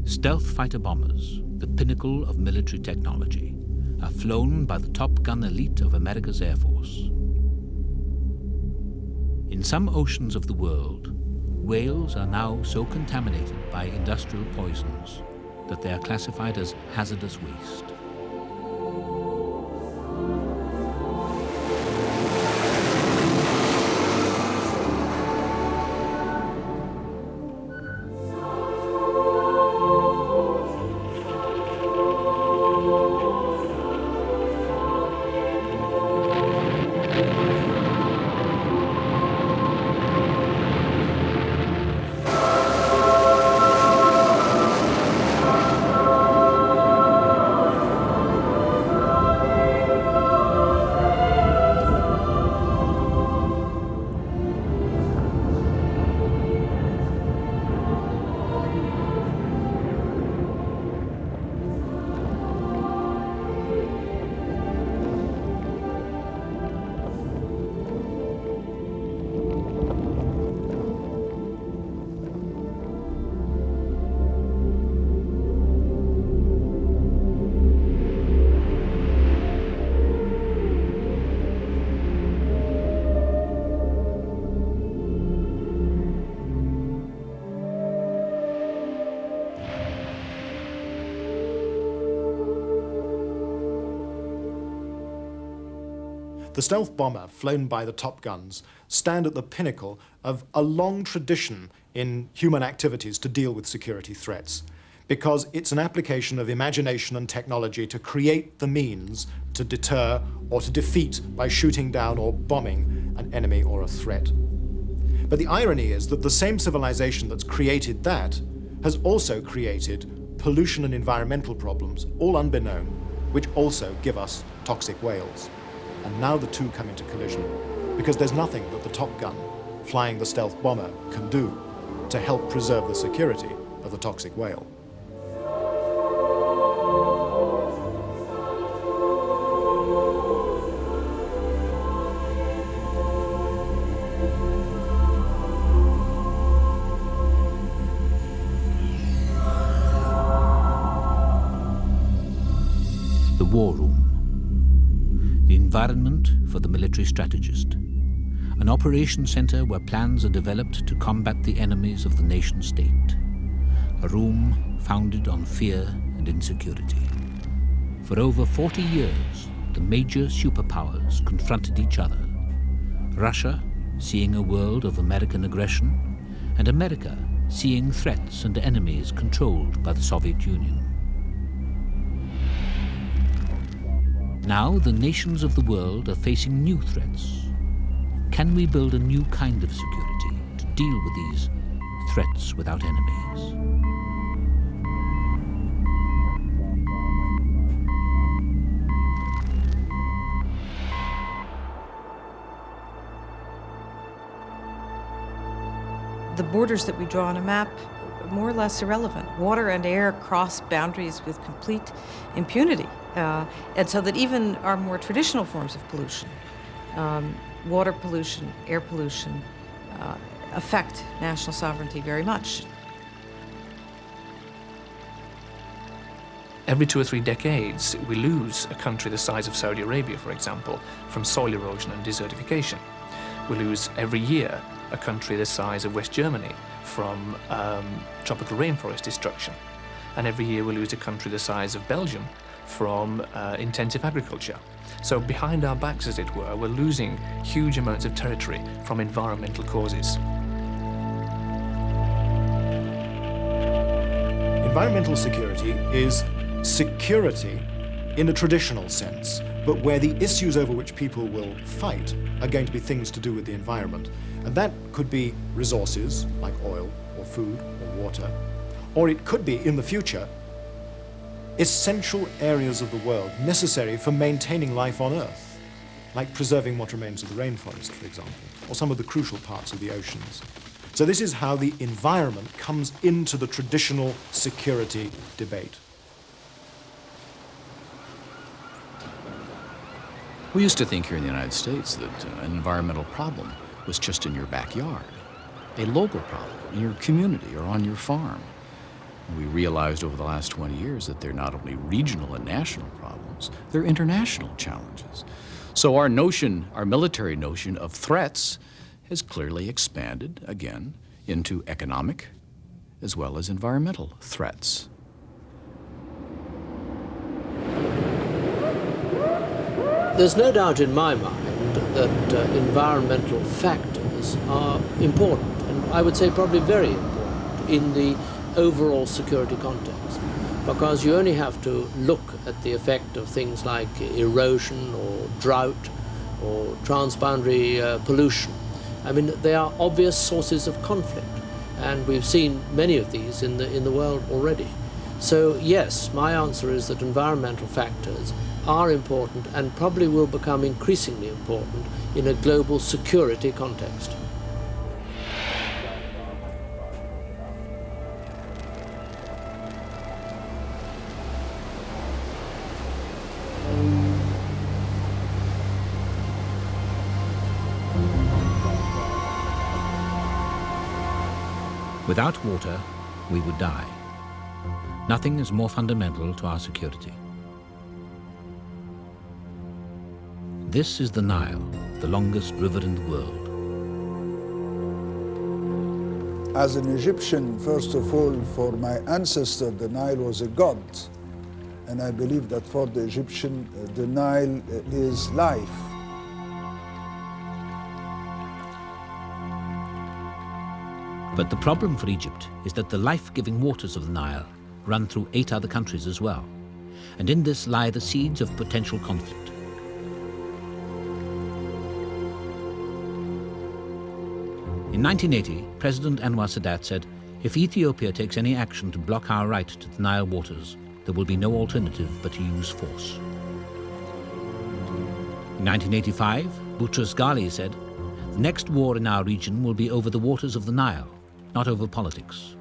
Stealth fighter bombers, the pinnacle of military technology, are flown by the Top Gun elite of America's Air Force. In some oceans of the world, whales are now so contaminated by industrial poisons that they are classified as hazardous waste. The stealth bomber flown by the Top Guns stand at the pinnacle of a long tradition in human activities to deal with security threats, because it's an application of imagination and technology to create the means to deter or to defeat by shooting down or bombing an enemy or a threat. But the irony is that the same civilization that's created that has also created pollution and environmental problems, all unbeknown, which also give us toxic whales. And now the two come into collision because there's nothing that the Top Gun flying the stealth bomber can do to help preserve the security of the toxic whale. The war room. The environment for the military strategist. An operations center where plans are developed to combat the enemies of the nation state. A room founded on fear and insecurity. For over 40 years, the major superpowers confronted each other. Russia, seeing a world of American aggression, and America, seeing threats and enemies controlled by the Soviet Union. Now the nations of the world are facing new threats. Can we build a new kind of security to deal with these threats without enemies? The borders that we draw on a map are more or less irrelevant. Water and air cross boundaries with complete impunity. And so that even our more traditional forms of pollution, water pollution, air pollution, affect national sovereignty very much. Every 2 or 3 decades, we lose a country the size of Saudi Arabia, for example, from soil erosion and desertification. We lose every year a country the size of West Germany from tropical rainforest destruction. And every year we lose a country the size of Belgium from intensive agriculture. So behind our backs, as it were, we're losing huge amounts of territory from environmental causes. Environmental security is security in a traditional sense, but where the issues over which people will fight are going to be things to do with the environment. And that could be resources like oil or food or water, or it could be, in the future, essential areas of the world necessary for maintaining life on Earth, like preserving what remains of the rainforest, for example, or some of the crucial parts of the oceans. So this is how the environment comes into the traditional security debate. We used to think here in the United States that an environmental problem was just in your backyard, a local problem in your community or on your farm. We realized over the last 20 years that they're not only regional and national problems, they're international challenges. So our military notion of threats has clearly expanded, again, into economic as well as environmental threats. There's no doubt in my mind that environmental factors are important, and I would say probably very important in the overall security context, because you only have to look at the effect of things like erosion or drought or transboundary pollution. I mean, they are obvious sources of conflict, and we've seen many of these in the world already. So yes, my answer is that environmental factors are important and probably will become increasingly important in a global security context. Without water, we would die. Nothing is more fundamental to our security. This is the Nile, the longest river in the world. As an Egyptian, first of all, for my ancestor, the Nile was a god. And I believe that for the Egyptian, the Nile is life. But the problem for Egypt is that the life-giving waters of the Nile run through 8 other countries as well. And in this lie the seeds of potential conflict. In 1980, President Anwar Sadat said, if Ethiopia takes any action to block our right to the Nile waters, there will be no alternative but to use force. In 1985, Boutros Ghali said, the next war in our region will be over the waters of the Nile, not over politics.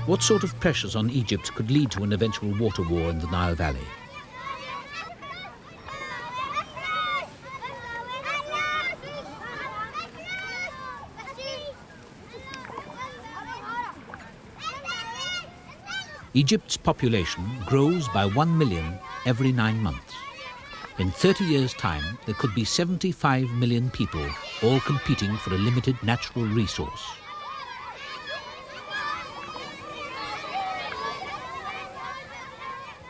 What sort of pressures on Egypt could lead to an eventual water war in the Nile Valley? Egypt's population grows by 1 million every 9 months. In 30 years' time, there could be 75 million people, all competing for a limited natural resource.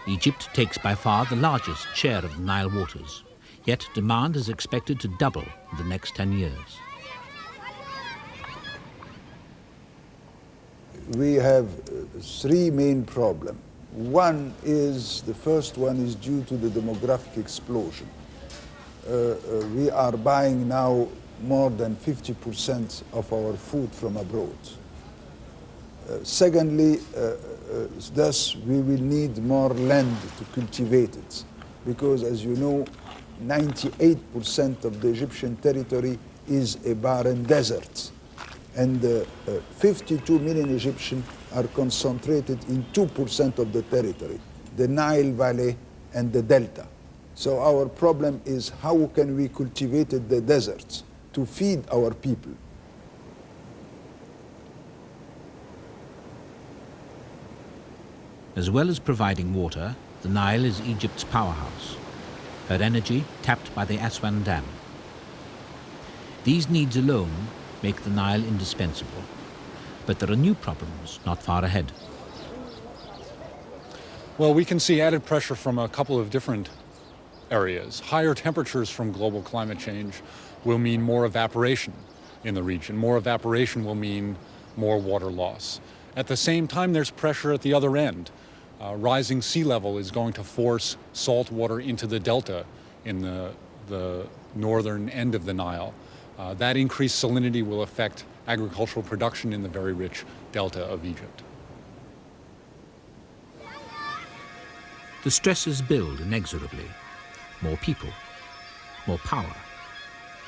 Egypt takes by far the largest share of the Nile waters, yet demand is expected to double in the next 10 years. We have 3 main problems. The first one is due to the demographic explosion. We are buying now more than 50% of our food from abroad. Secondly, thus we will need more land to cultivate it, because as you know, 98% of the Egyptian territory is a barren desert. And 52 million Egyptians are concentrated in 2% of the territory, the Nile Valley and the Delta. So our problem is how can we cultivate the deserts to feed our people? As well as providing water, the Nile is Egypt's powerhouse, her energy tapped by the Aswan Dam. These needs alone make the Nile indispensable. But there are new problems not far ahead. Well, we can see added pressure from a couple of different areas. Higher temperatures from global climate change will mean more evaporation in the region. More evaporation will mean more water loss. At the same time, there's pressure at the other end. Rising sea level is going to force salt water into the delta in the northern end of the Nile. That increased salinity will affect agricultural production in the very rich delta of Egypt. The stresses build inexorably. More people, more power,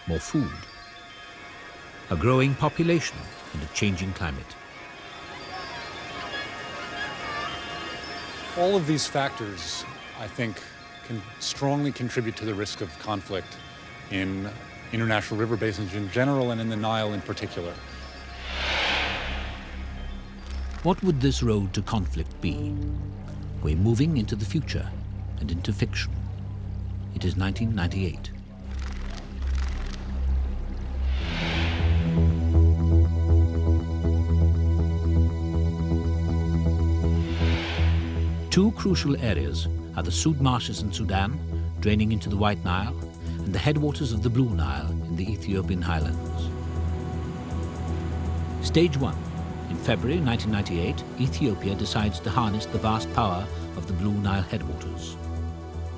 more food, a growing population and a changing climate. All of these factors, I think, can strongly contribute to the risk of conflict in international river basins in general and in the Nile in particular. What would this road to conflict be? We're moving into the future and into fiction. It is 1998. Two crucial areas are the Sood marshes in Sudan, draining into the White Nile, and the headwaters of the Blue Nile in the Ethiopian highlands. Stage 1. In February 1998, Ethiopia decides to harness the vast power of the Blue Nile headwaters.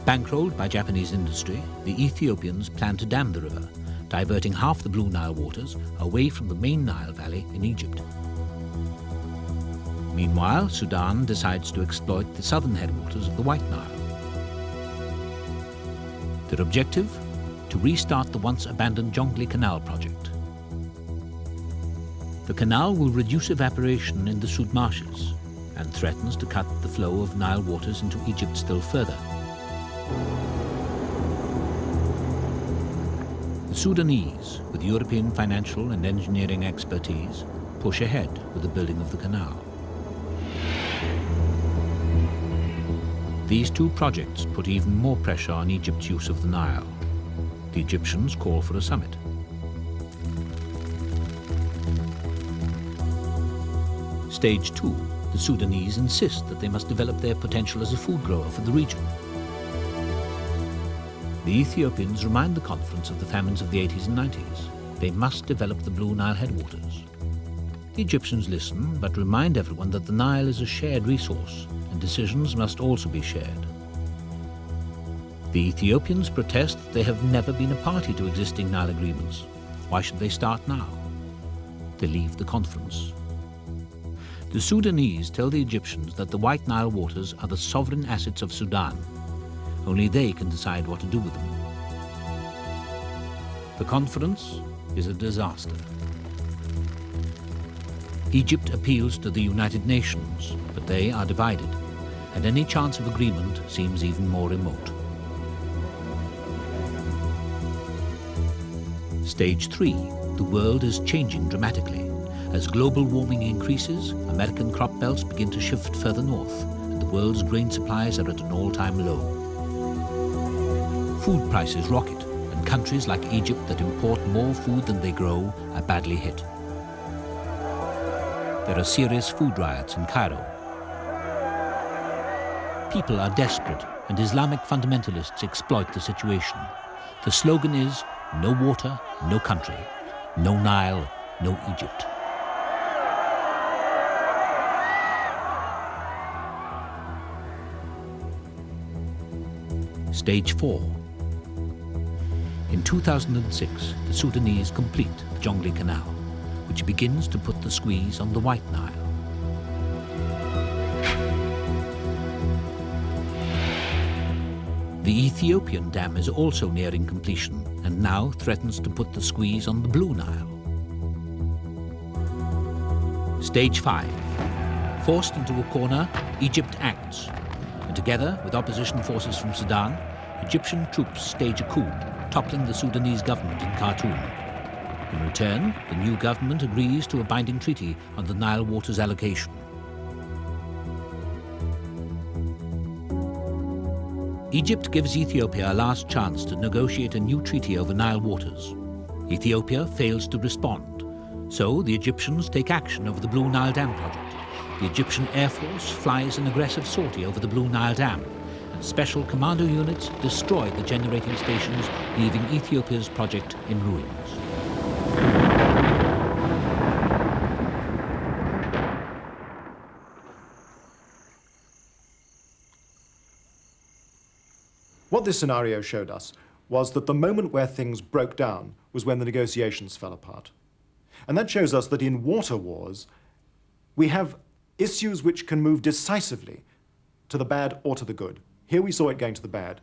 Bankrolled by Japanese industry, the Ethiopians plan to dam the river, diverting half the Blue Nile waters away from the main Nile Valley in Egypt. Meanwhile, Sudan decides to exploit the southern headwaters of the White Nile. Their objective? To restart the once abandoned Jonglei Canal project. The canal will reduce evaporation in the Sood marshes and threatens to cut the flow of Nile waters into Egypt still further. The Sudanese, with European financial and engineering expertise, push ahead with the building of the canal. These two projects put even more pressure on Egypt's use of the Nile. The Egyptians call for a summit. Stage 2, the Sudanese insist that they must develop their potential as a food grower for the region. The Ethiopians remind the conference of the famines of the 80s and 90s. They must develop the Blue Nile headwaters. The Egyptians listen, but remind everyone that the Nile is a shared resource, and decisions must also be shared. The Ethiopians protest that they have never been a party to existing Nile agreements. Why should they start now? They leave the conference. The Sudanese tell the Egyptians that the White Nile waters are the sovereign assets of Sudan. Only they can decide what to do with them. The conference is a disaster. Egypt appeals to the United Nations, but they are divided, and any chance of agreement seems even more remote. Stage 3, the world is changing dramatically. As global warming increases, American crop belts begin to shift further north, and the world's grain supplies are at an all-time low. Food prices rocket, and countries like Egypt that import more food than they grow are badly hit. There are serious food riots in Cairo. People are desperate, and Islamic fundamentalists exploit the situation. The slogan is, no water, no country. No Nile, no Egypt. Stage 4. In 2006, the Sudanese complete the Jonglei Canal, which begins to put the squeeze on the White Nile. The Ethiopian dam is also nearing completion and now threatens to put the squeeze on the Blue Nile. Stage 5. Forced into a corner, Egypt acts, and together with opposition forces from Sudan, Egyptian troops stage a coup, toppling the Sudanese government in Khartoum. In return, the new government agrees to a binding treaty on the Nile waters allocation. Egypt gives Ethiopia a last chance to negotiate a new treaty over Nile waters. Ethiopia fails to respond, so the Egyptians take action over the Blue Nile Dam project. The Egyptian Air Force flies an aggressive sortie over the Blue Nile Dam, and special commando units destroy the generating stations, leaving Ethiopia's project in ruins. What this scenario showed us was that the moment where things broke down was when the negotiations fell apart. And that shows us that in water wars, we have issues which can move decisively to the bad or to the good. Here we saw it going to the bad.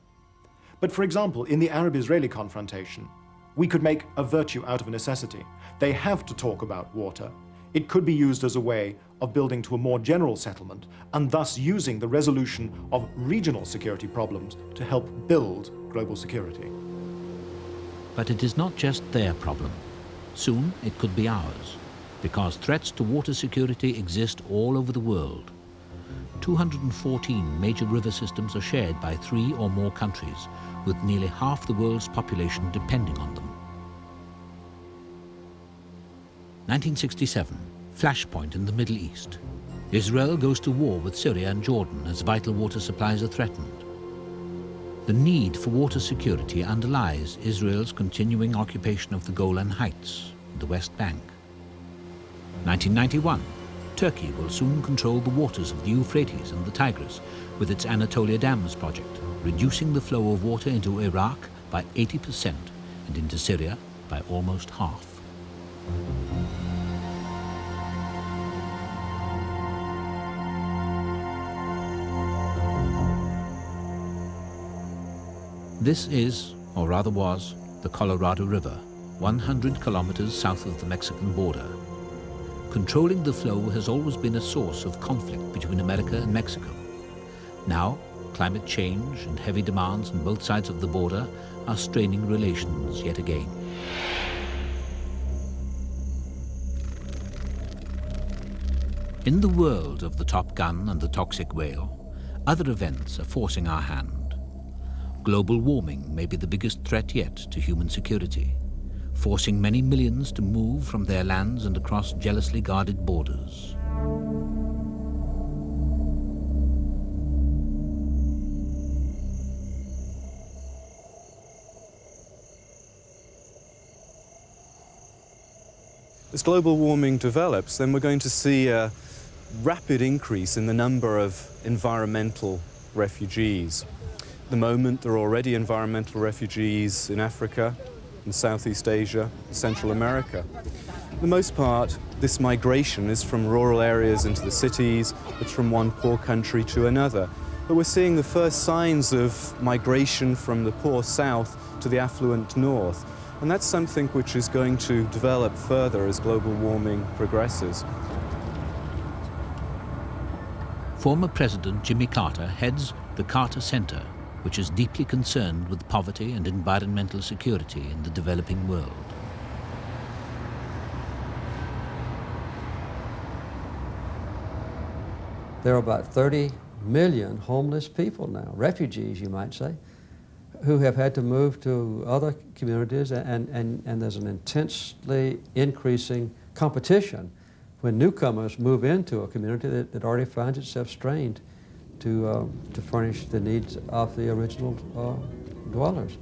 But for example, in the Arab-Israeli confrontation, we could make a virtue out of a necessity. They have to talk about water it could be used as a way of building to a more general settlement and thus using the resolution of regional security problems to help build global security. But it is not just their problem. Soon it could be ours, because threats to water security exist all over the world. 214 major river systems are shared by 3 or more countries, with nearly half the world's population depending on them. 1967, flashpoint in the Middle East. Israel goes to war with Syria and Jordan as vital water supplies are threatened. The need for water security underlies Israel's continuing occupation of the Golan Heights, the West Bank. 1991, Turkey will soon control the waters of the Euphrates and the Tigris with its Anatolia Dams project, reducing the flow of water into Iraq by 80% and into Syria by almost half. This is, or rather was, the Colorado River, 100 kilometers south of the Mexican border. Controlling the flow has always been a source of conflict between America and Mexico. Now, climate change and heavy demands on both sides of the border are straining relations yet again. In the world of the Top Gun and the toxic whale, other events are forcing our hand. Global warming may be the biggest threat yet to human security, forcing many millions to move from their lands and across jealously guarded borders. As global warming develops, then we're going to see a rapid increase in the number of environmental refugees. At the moment, there are already environmental refugees in Africa, in Southeast Asia, Central America. For the most part, this migration is from rural areas into the cities, it's from one poor country to another. But we're seeing the first signs of migration from the poor south to the affluent north. And that's something which is going to develop further as global warming progresses. Former President Jimmy Carter heads the Carter Center, which is deeply concerned with poverty and environmental security in the developing world. There are about 30 million homeless people now, refugees you might say, who have had to move to other communities, and there's an intensely increasing competition when newcomers move into a community that already finds itself strained to furnish the needs of the original dwellers.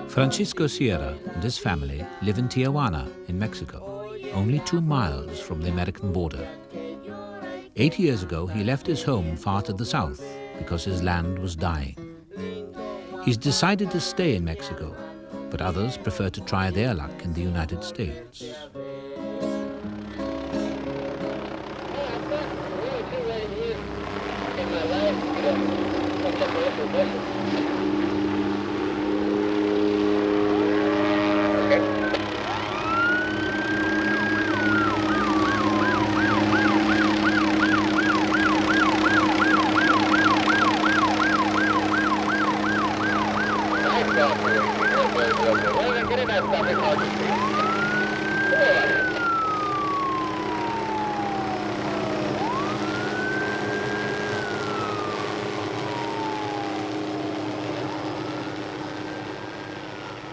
Francisco Sierra and his family live in Tijuana in Mexico, only 2 miles from the American border. 8 years ago, he left his home far to the south because his land was dying. He's decided to stay in Mexico, but others prefer to try their luck in the United States.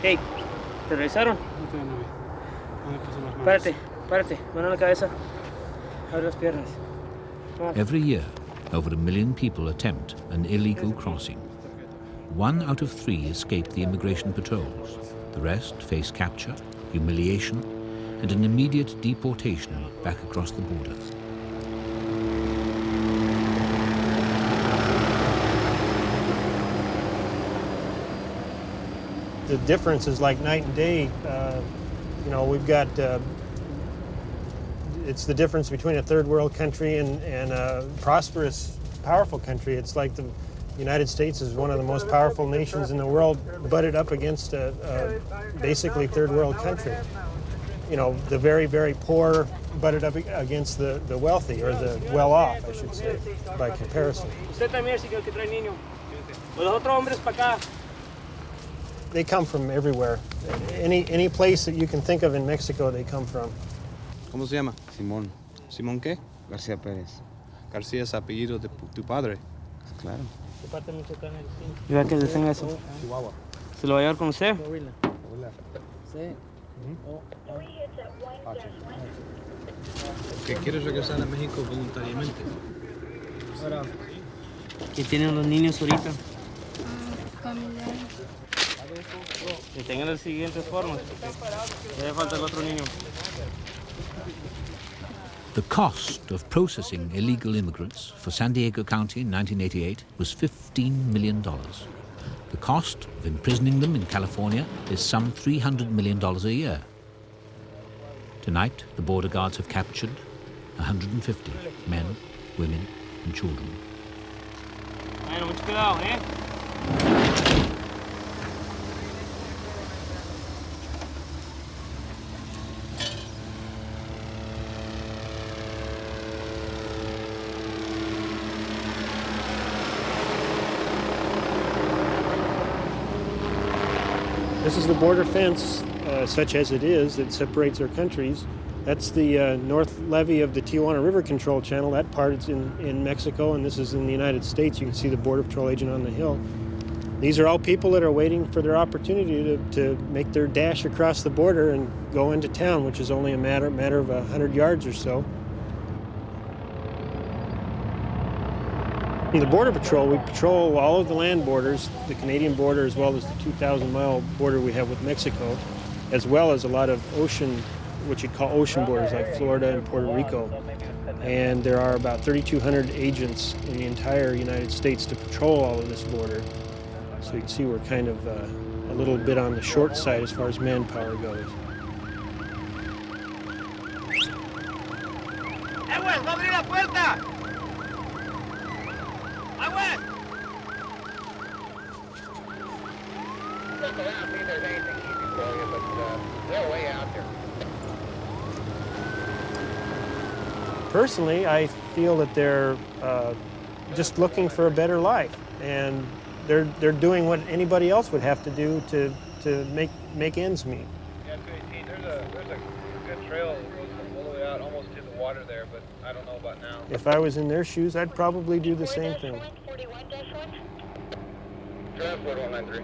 Hey, ¿te revisaron? Párate, párate, mano en la cabeza, abre las piernas. Every year, over 1 million people attempt an illegal crossing. 1 out of 3 escape the immigration patrols. The rest face capture, humiliation, and an immediate deportation back across the border. the difference is like night and day. You know, we've got, it's the difference between a third world country and a prosperous, powerful country. It's like the United States is one of the most powerful nations in the world, butted up against a basically third world country. You know, the very, very poor butted up against the wealthy, or the well-off, I should say, by comparison. They come from everywhere. Any place that you can think of in Mexico, they come from. ¿Cómo se llama? Simón. ¿Simón qué? García Pérez. García es apellido de tu padre. Claro. ¿Y va que le tenga eso? Chihuahua. ¿Se lo va a llevar con usted? Sí. ¿Que quieres regresar a México voluntariamente? ¿Qué tienen los niños ahorita? Familiares. Que tengan las siguientes formas. Le falta el otro niño. The cost of processing illegal immigrants for San Diego County in 1988 was $15 million. The cost of imprisoning them in California is some $300 million a year. Tonight, the border guards have captured 150 men, women, and children. Bueno, mucho cuidado, ¿eh? This is the border fence, such as it is, that separates our countries. That's the north levee of the Tijuana River Control Channel. That part is in Mexico, and this is in the United States. You can see the Border Patrol agent on the hill. These are all people that are waiting for their opportunity to make their dash across the border and go into town, which is only a matter of 100 yards or so. The Border Patrol, we patrol all of the land borders, the Canadian border, as well as the 2,000-mile border we have with Mexico, as well as a lot of ocean, what you'd call ocean borders, like Florida and Puerto Rico. And there are about 3,200 agents in the entire United States to patrol all of this border. So you can see we're kind of a little bit on the short side as far as manpower goes. Personally, I feel that they're just looking for a better life, and they're doing what anybody else would have to do to make ends meet. Yeah, 218. There's a good trail that goes all the way out almost to the water there, but I don't know about now. If I was in their shoes, I'd probably do the same thing. Transport 193.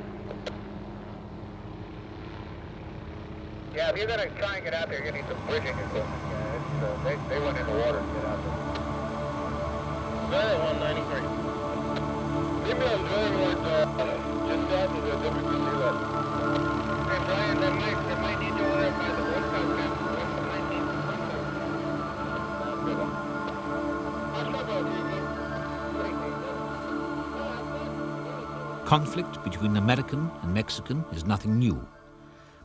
Yeah, if you're gonna try and get out there, you need some bridging equipment. Yeah, they went in the water to get out there. Valley 193. Female drilling was just south of the WPC level. Hey Brian, they might need you over there by the Boy Scout camp. Conflict between American and Mexican is nothing new,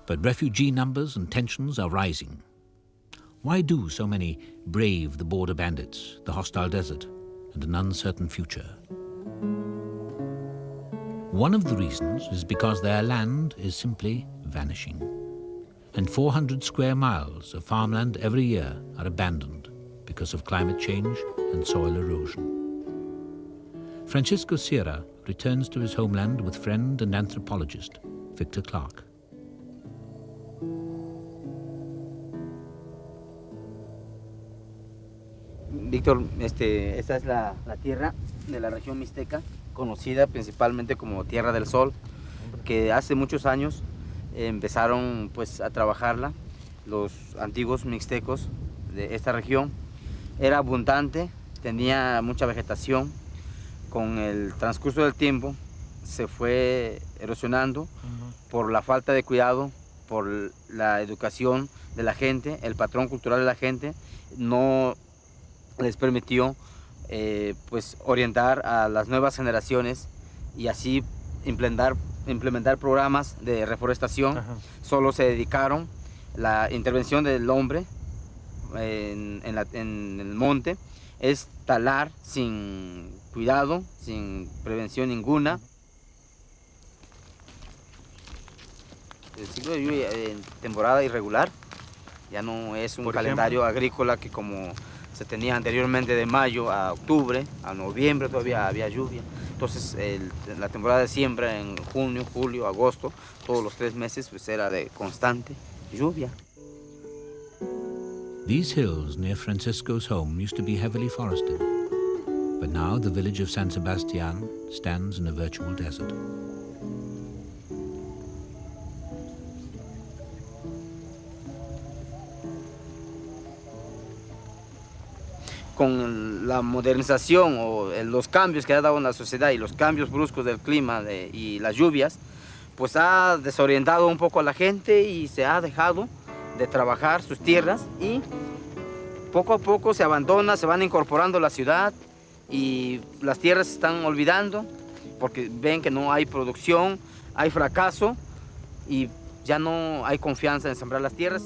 but refugee numbers and tensions are rising. Why do so many brave the border bandits, the hostile desert, and an uncertain future? One of the reasons is because their land is simply vanishing, and 400 square miles of farmland every year are abandoned because of climate change and soil erosion. Francisco Sierra returns to his homeland with friend and anthropologist Victor Clark. Víctor, esta es la tierra de la región mixteca, conocida principalmente como Tierra del Sol, que hace muchos años empezaron pues a trabajarla los antiguos mixtecos de esta región. Era abundante, tenía mucha vegetación. Con el transcurso del tiempo se fue erosionando por la falta de cuidado, por la educación de la gente, el patrón cultural de la gente no les permitió pues orientar a las nuevas generaciones y así implementar implementar programas de reforestación. Solo se dedicaron la intervención del hombre en el monte, es talar sin cuidado, sin prevención ninguna. El ciclo de lluvia en temporada irregular ya no es un calendario agrícola que como se tenía anteriormente de mayo a octubre, a noviembre todavía había lluvia. Entonces la temporada de siembra en junio, julio, agosto, todos los 3 meses pues era de constante lluvia. These hills near Francisco's home used to be heavily forested, but now the village of San Sebastian stands in a virtual desert. Con la modernización o los cambios que ha dado en la sociedad y los cambios bruscos del clima y las lluvias, pues ha desorientado un poco a la gente y se ha dejado de trabajar sus tierras y poco a poco se abandona, se van incorporando a la ciudad y las tierras se están olvidando porque ven que no hay producción, hay fracaso y ya no hay confianza en sembrar las tierras.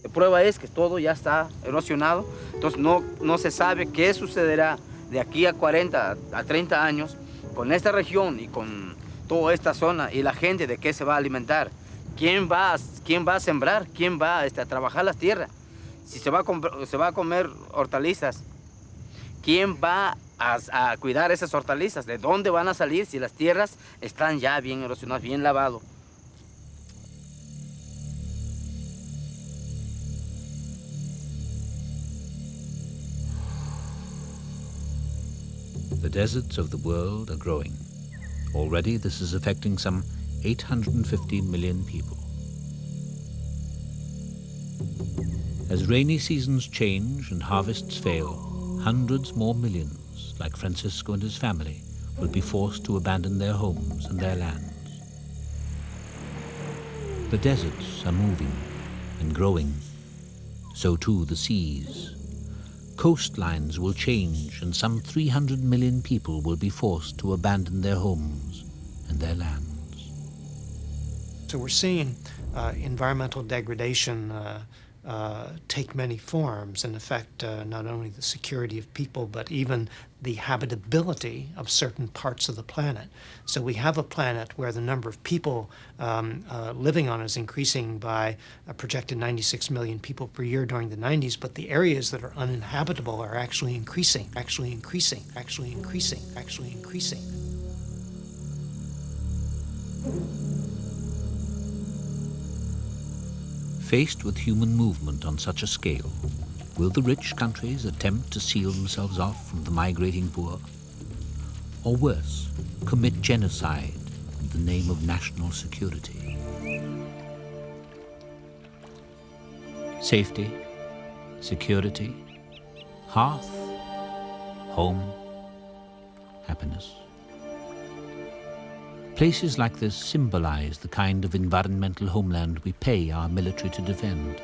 La prueba es que todo ya está erosionado, entonces no se sabe qué sucederá de aquí a 40, a 30 años con esta región y con toda esta zona y la gente de qué se va a alimentar, quién va a sembrar, quién va a trabajar las tierras, si se va a comer hortalizas, quién va a cuidar esas hortalizas, de dónde van a salir si las tierras están ya bien erosionadas, bien lavadas. The deserts of the world are growing. Already this is affecting some 850 million people. As rainy seasons change and harvests fail, hundreds more millions, like Francisco and his family, will be forced to abandon their homes and their lands. The deserts are moving and growing, so too the seas. Coastlines will change and some 300 million people will be forced to abandon their homes and their lands. So we're seeing environmental degradation take many forms and affect not only the security of people, but even the habitability of certain parts of the planet. So we have a planet where the number of people living on is increasing by a projected 96 million people per year during the 90s, but the areas that are uninhabitable are actually increasing. Faced with human movement on such a scale, will the rich countries attempt to seal themselves off from the migrating poor? Or worse, commit genocide in the name of national security? Safety, security, hearth, home, happiness. Places like this symbolize the kind of environmental homeland we pay our military to defend.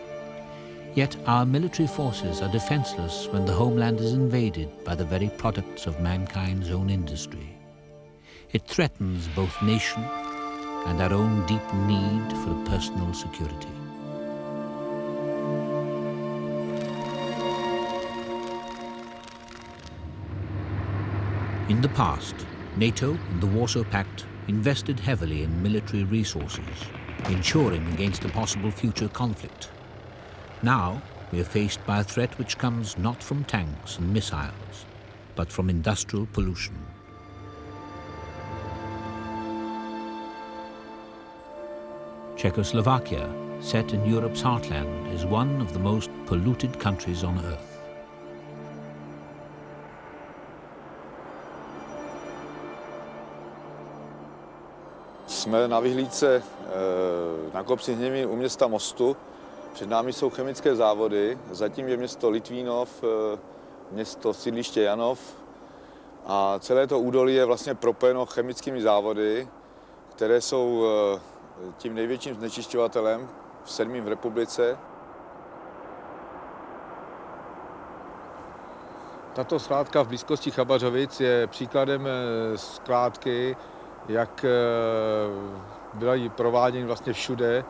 Yet our military forces are defenseless when the homeland is invaded by the very products of mankind's own industry. It threatens both nation and our own deep need for personal security. In the past, NATO and the Warsaw Pact invested heavily in military resources, ensuring against a possible future conflict. Now, we are faced by a threat which comes not from tanks and missiles, but from industrial pollution. Czechoslovakia, set in Europe's heartland, is one of the most polluted countries on earth. Jsme na vyhlídce na kopci Hněmí u města Mostu. Před námi jsou chemické závody, zatím je město Litvínov, město sídliště Janov a celé to údolí je vlastně propojeno chemickými závody, které jsou tím největším znečišťovatelem v 7. v republice. Tato skládka v blízkosti Chabařovic je příkladem skládky, jak byla prováděna vlastně všude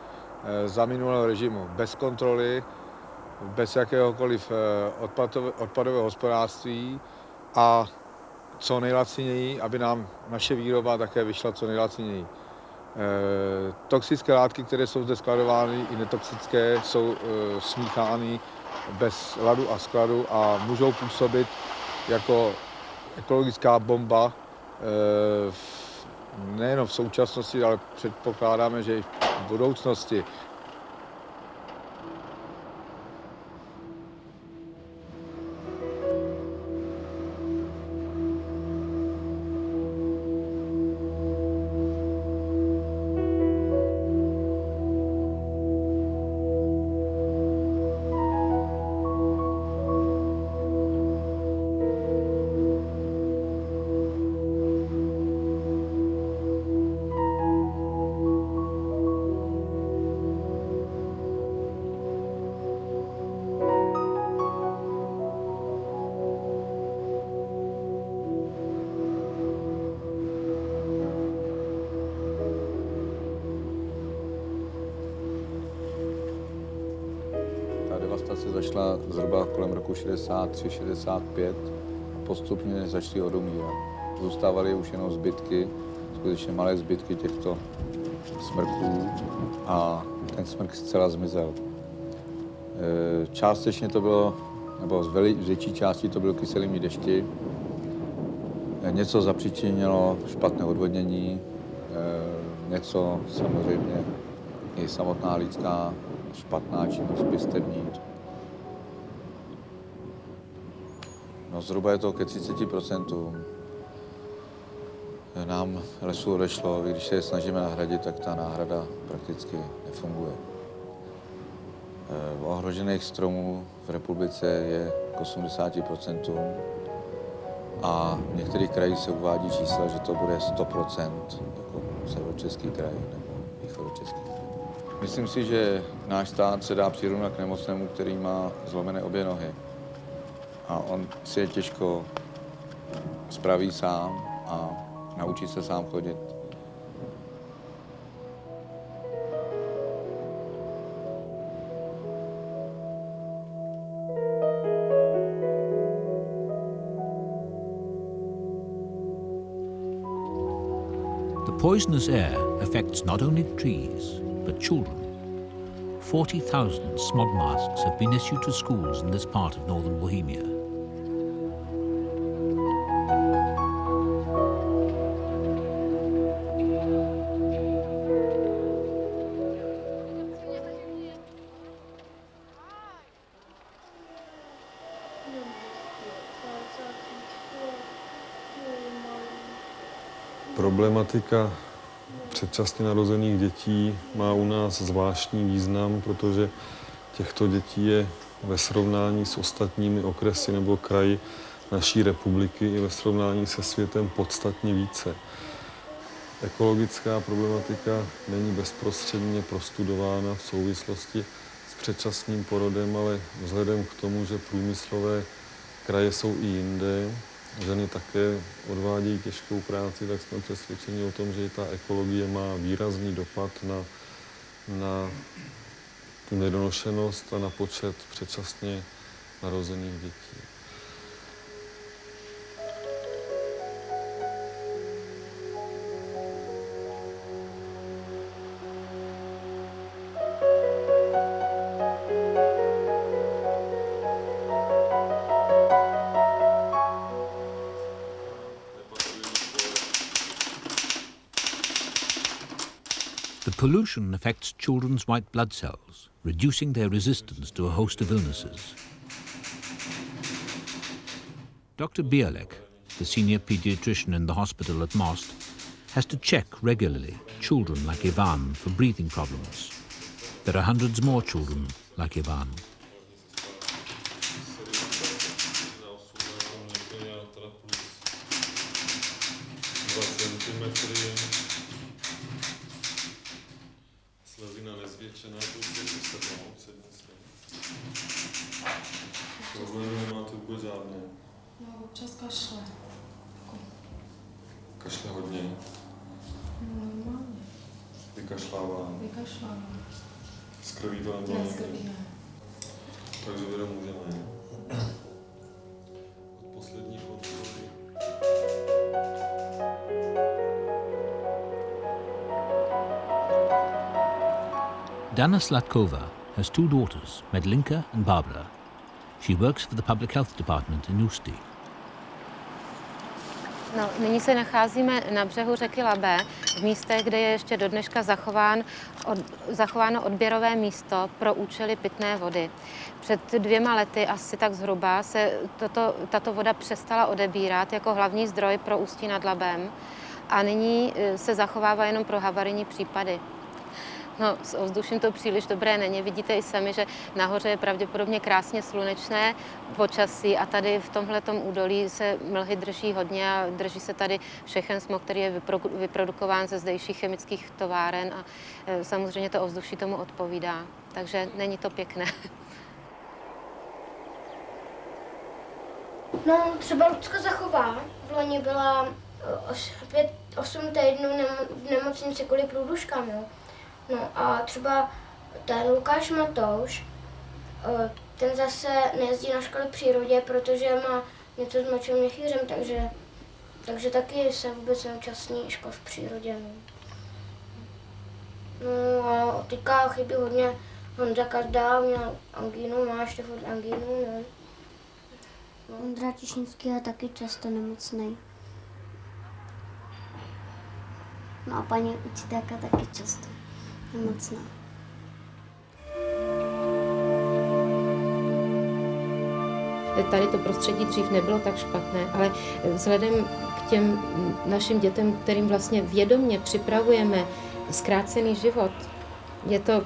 za minulého režimu. Bez kontroly, bez jakéhokoliv odpadového hospodářství a co nejlaciněji, aby nám naše výroba také vyšla co nejlaciněji. Toxické látky, které jsou zde skladovány, i netoxické, jsou smíchány bez ladu a skladu a můžou působit jako ekologická bomba nejen v současnosti, ale předpokládáme, že i v budoucnosti. Devastace začala zhruba kolem roku 63-65 a postupně začaly odumírat. Zůstávaly už jenom zbytky, skutečně malé zbytky těchto smrků a ten smrk zcela zmizel. Částečně to bylo, nebo z větší části to bylo kyselými dešti. Něco zapříčinilo špatné odvodnění, něco samozřejmě i samotná lidská špatná činnost pěstební. No zhruba je to ke 30% nám lesů odešlo. Když se je snažíme nahradit, tak ta náhrada prakticky nefunguje. Ohrožených stromů v republice je k 80% a v některých krajích se uvádí čísla, že to bude 100%, jako severočeský kraj nebo východočeský kraj. Myslím si, že náš stát se dá přirovnat k nemocnému, který má zlomené obě nohy. A on si je těžko spraví sám a naučí se sám chodit. The poisonous air affects not only trees, but children. 40,000 smog masks have been issued to schools in this part of northern Bohemia. Problematika předčasně narozených dětí má u nás zvláštní význam, protože těchto dětí je ve srovnání s ostatními okresy nebo kraji naší republiky i ve srovnání se světem podstatně více. Ekologická problematika není bezprostředně prostudována v souvislosti s předčasným porodem, ale vzhledem k tomu, že průmyslové kraje jsou i jinde, ženy také odvádějí těžkou práci, tak jsme přesvědčeni o tom, že ta ekologie má výrazný dopad na tu nedonošenost a na počet předčasně narozených dětí. The pollution affects children's white blood cells, reducing their resistance to a host of illnesses. Dr. Bialek, the senior pediatrician in the hospital at Most, has to check regularly children like Ivan for breathing problems. There are hundreds more children like Ivan. Problémy nemáte vůbec žádné. No, občas kašle. Kašle hodně. No, normálně. Vykašlává. Z krví to nebylo? Ne, z krví ne. Takže teda můžeme. Od poslední kontroly. Dana Slatkova has two daughters, Medlinka and Barbara. She works for the Public Health Department in Ústí. No, nyní se nacházíme na břehu řeky Labe, v místě, kde je ještě do dneška zachováno odběrové místo pro účely pitné vody. Před 2 lety, asi tak zhruba, se tato voda přestala odebírat jako hlavní zdroj pro Ústí nad Labem a nyní se zachovává jenom pro havarijní případy. No, s ovzduším to příliš dobré není. Vidíte i sami, že nahoře je pravděpodobně krásně slunečné počasí a tady v tomhletom údolí se mlhy drží hodně a drží se tady všechen smog, který je vyprodukován ze zdejších chemických továren a samozřejmě to ovzduší tomu odpovídá. Takže není to pěkné. No, třeba Lucka zachová. V loni byla 8 týdnů v nemocnici kvůli průduškám, jo. No a třeba ten Lukáš Matouš, ten zase nejezdí na školy v přírodě, protože má něco s močovým měchýřem, takže taky se vůbec neúčastní škol v přírodě. No a teďka chybí hodně Honza Kazdál, měl angínu, má ještě furt angínu, ne? Ondra Tišinský je taky často nemocný. No a paní učitelka taky často nemocná. Tady to prostředí dřív nebylo tak špatné, ale vzhledem k těm našim dětem, kterým vlastně vědomě připravujeme zkrácený život, je to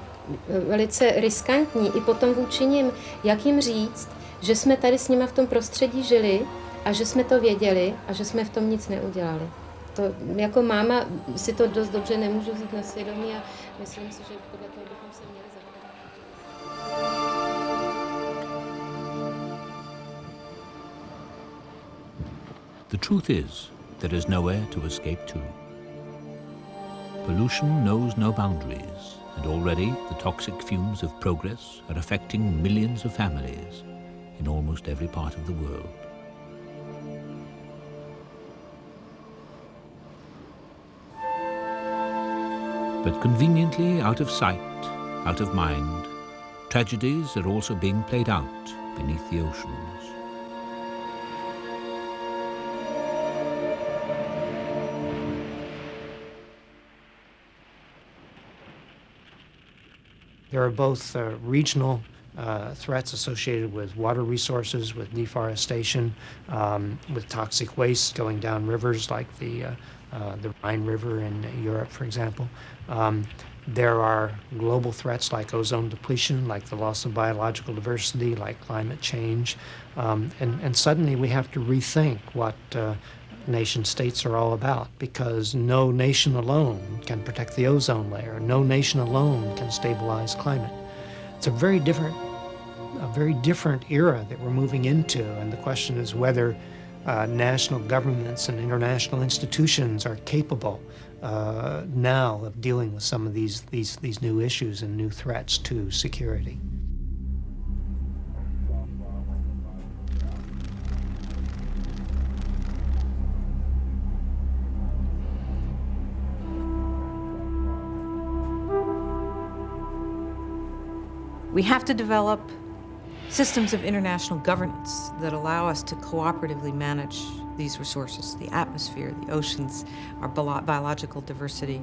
velice riskantní i potom vůči nim, jak jim říct, že jsme tady s nima v tom prostředí žili a že jsme to věděli a že jsme v tom nic neudělali. To jako máma si to dost dobře nemůžu vzít na svědomí a myslím si, že podle toho bychom se měli zachovat. The truth is, there is nowhere to escape to. Pollution knows no boundaries, and already the toxic fumes of progress are affecting millions of families in almost every part of the world. But conveniently out of sight, out of mind, tragedies are also being played out beneath the oceans. There are both regional threats associated with water resources, with deforestation, with toxic waste going down rivers like the Rhine River in Europe, for example. There are global threats like ozone depletion, like the loss of biological diversity, like climate change. And suddenly we have to rethink what nation states are all about, because no nation alone can protect the ozone layer. No nation alone can stabilize climate. It's a very different era that we're moving into, and the question is whether national governments and international institutions are capable now of dealing with some of these new issues and new threats to security. We have to develop systems of international governance that allow us to cooperatively manage these resources, the atmosphere, the oceans, our biological diversity.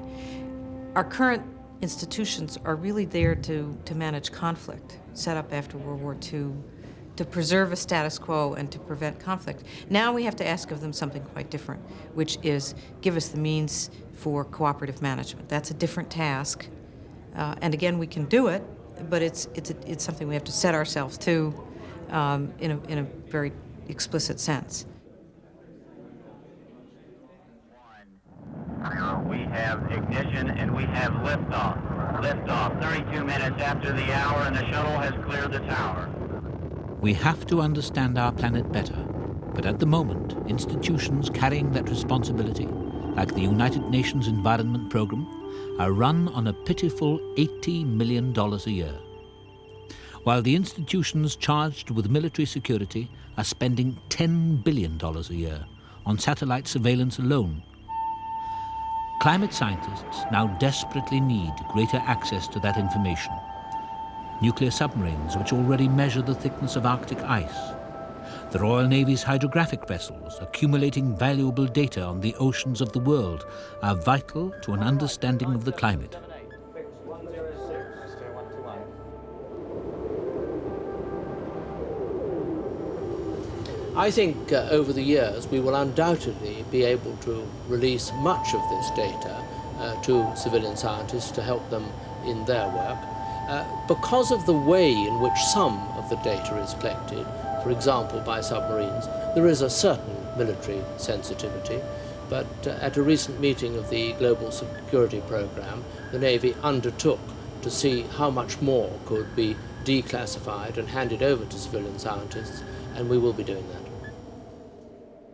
Our current institutions are really there to manage conflict, set up after World War II, to preserve a status quo and to prevent conflict. Now we have to ask of them something quite different, which is give us the means for cooperative management. That's a different task, and again, we can do it, but it's something we have to set ourselves to in a very explicit sense. We have ignition and we have liftoff. Liftoff, 32 minutes after the hour, and the shuttle has cleared the tower. We have to understand our planet better But at the moment, institutions carrying that responsibility, like the United Nations Environment Programme, are run on a pitiful $80 million a year, while the institutions charged with military security are spending $10 billion a year on satellite surveillance alone. Climate scientists now desperately need greater access to that information. Nuclear submarines, which already measure the thickness of Arctic ice, the Royal Navy's hydrographic vessels accumulating valuable data on the oceans of the world are vital to an understanding of the climate. I think over the years we will undoubtedly be able to release much of this data to civilian scientists to help them in their work. Because of the way in which some of the data is collected, for example by submarines, there is a certain military sensitivity, but at a recent meeting of the Global Security Programme, the Navy undertook to see how much more could be declassified and handed over to civilian scientists, and we will be doing that.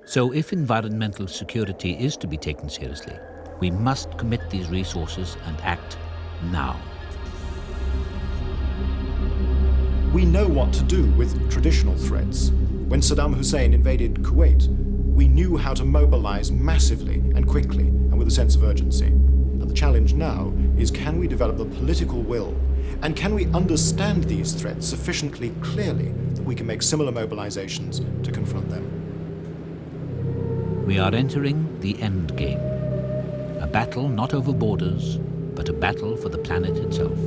So if environmental security is to be taken seriously, we must commit these resources and act now. We know what to do with traditional threats. When Saddam Hussein invaded Kuwait, we knew how to mobilize massively and quickly and with a sense of urgency. And the challenge now is, can we develop the political will, and can we understand these threats sufficiently clearly that we can make similar mobilizations to confront them? We are entering the end game, a battle not over borders, but a battle for the planet itself.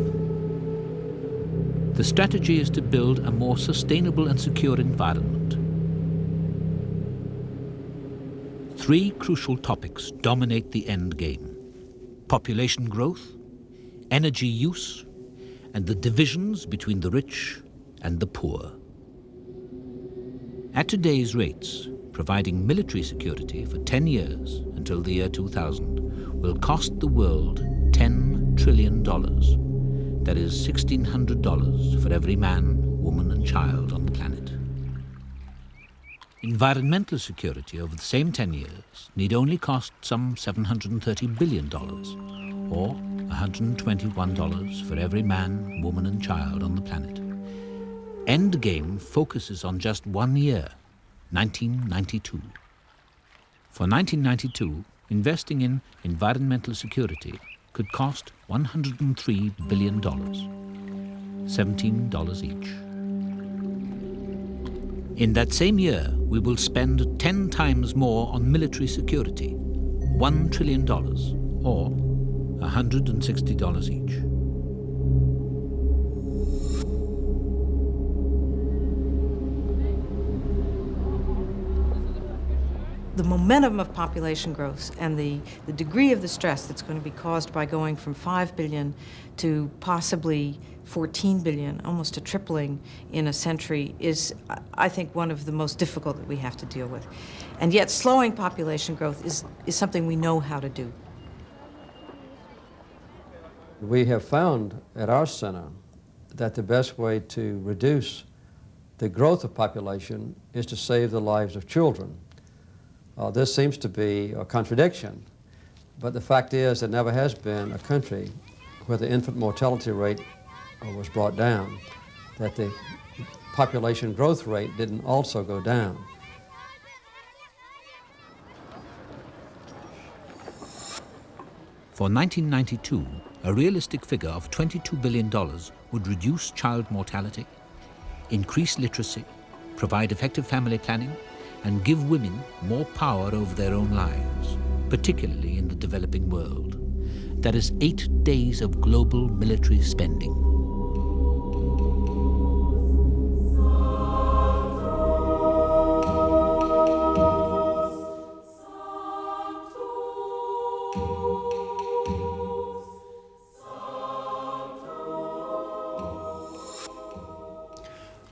The strategy is to build a more sustainable and secure environment. 3 crucial topics dominate the end game: population growth, energy use, and the divisions between the rich and the poor. At today's rates, providing military security for 10 years until the year 2000 will cost the world $10 trillion. That is $1,600 for every man, woman and child on the planet. Environmental security over the same 10 years need only cost some $730 billion, or $121 for every man, woman and child on the planet. Endgame focuses on just 1 year, 1992. For 1992, investing in environmental security could cost $103 billion, $17 each. In that same year, we will spend 10 times more on military security, $1 trillion, or $160 each. The momentum of population growth and the degree of the stress that's going to be caused by going from 5 billion to possibly 14 billion, almost a tripling in a century, is, I think, one of the most difficult that we have to deal with. And yet slowing population growth is something we know how to do. We have found at our center that the best way to reduce the growth of population is to save the lives of children. This seems to be a contradiction, but the fact is there never has been a country where the infant mortality rate was brought down, that the population growth rate didn't also go down. For 1992, a realistic figure of $22 billion would reduce child mortality, increase literacy, provide effective family planning, and give women more power over their own lives, particularly in the developing world. That is 8 days of global military spending.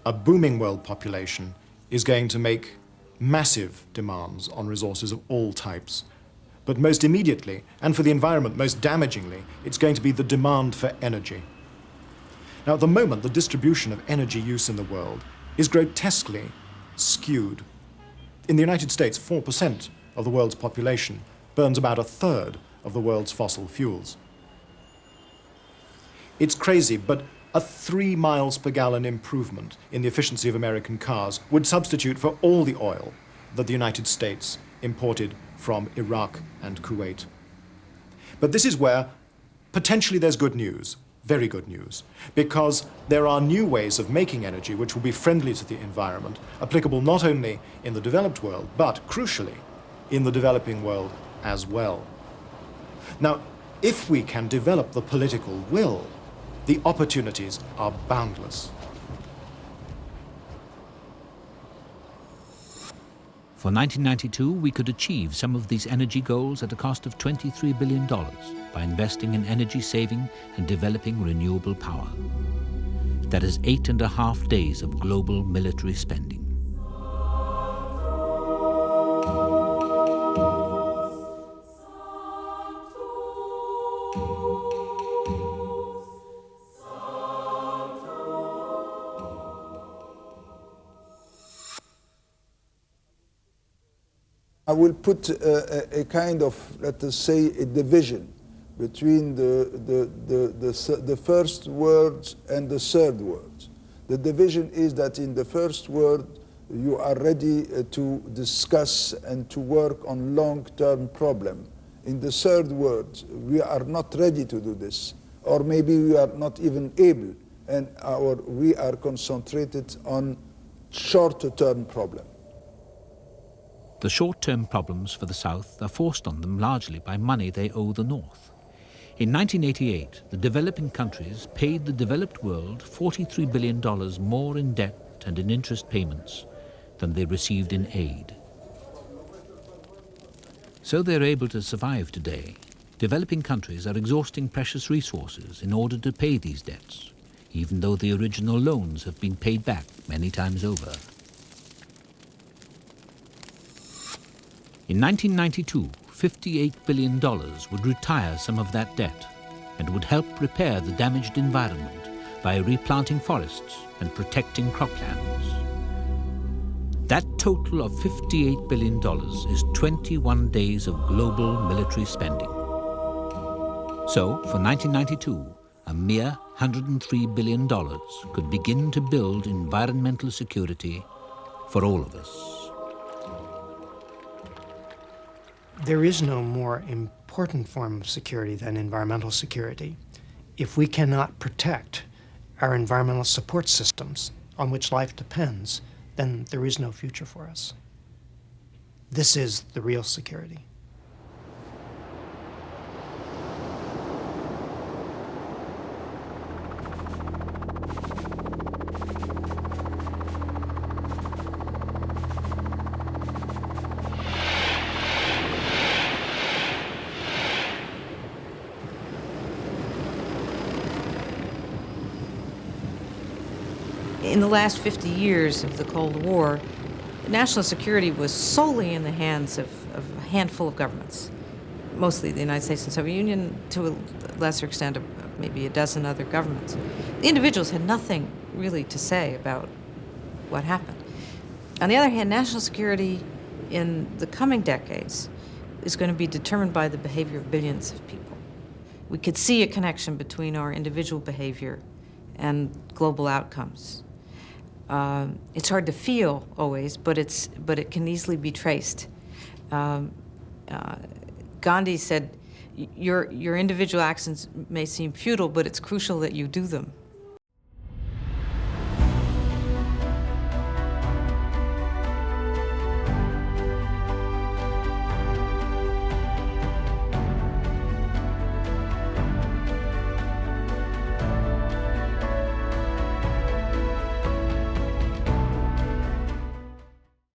A booming world population is going to make massive demands on resources of all types. But most immediately, and for the environment most damagingly, it's going to be the demand for energy. Now, at the moment, the distribution of energy use in the world is grotesquely skewed. In the United States, 4% of the world's population burns about a third of the world's fossil fuels. It's crazy, but a 3 miles per gallon improvement in the efficiency of American cars would substitute for all the oil that the United States imported from Iraq and Kuwait. But this is where potentially there's good news, very good news, because there are new ways of making energy which will be friendly to the environment, applicable not only in the developed world, but crucially in the developing world as well. Now, if we can develop the political will, the opportunities are boundless. For 1992, we could achieve some of these energy goals at a cost of $23 billion by investing in energy saving and developing renewable power. That is 8.5 days of global military spending. I will put a kind of, let us say, a division between the first world and the third world. The division is that in the first world, you are ready to discuss and to work on long-term problem. In the third world, we are not ready to do this, or maybe we are not even able, and we are concentrated on short-term problem. The short-term problems for the South are forced on them largely by money they owe the North. In 1988, the developing countries paid the developed world $43 billion more in debt and in interest payments than they received in aid. So they're able to survive today. Developing countries are exhausting precious resources in order to pay these debts, even though the original loans have been paid back many times over. In 1992, $58 billion would retire some of that debt and would help repair the damaged environment by replanting forests and protecting croplands. That total of $58 billion is 21 days of global military spending. So, for 1992, a mere $103 billion could begin to build environmental security for all of us. There is no more important form of security than environmental security. If we cannot protect our environmental support systems on which life depends, then there is no future for us. This is the real security. In the last 50 years of the Cold War, national security was solely in the hands of a handful of governments, mostly the United States and Soviet Union, to a lesser extent maybe a dozen other governments. The individuals had nothing really to say about what happened. On the other hand, national security in the coming decades is going to be determined by the behavior of billions of people. We could see a connection between our individual behavior and global outcomes. It's hard to feel always, but it can easily be traced. Gandhi said, your individual actions may seem futile, but it's crucial that you do them.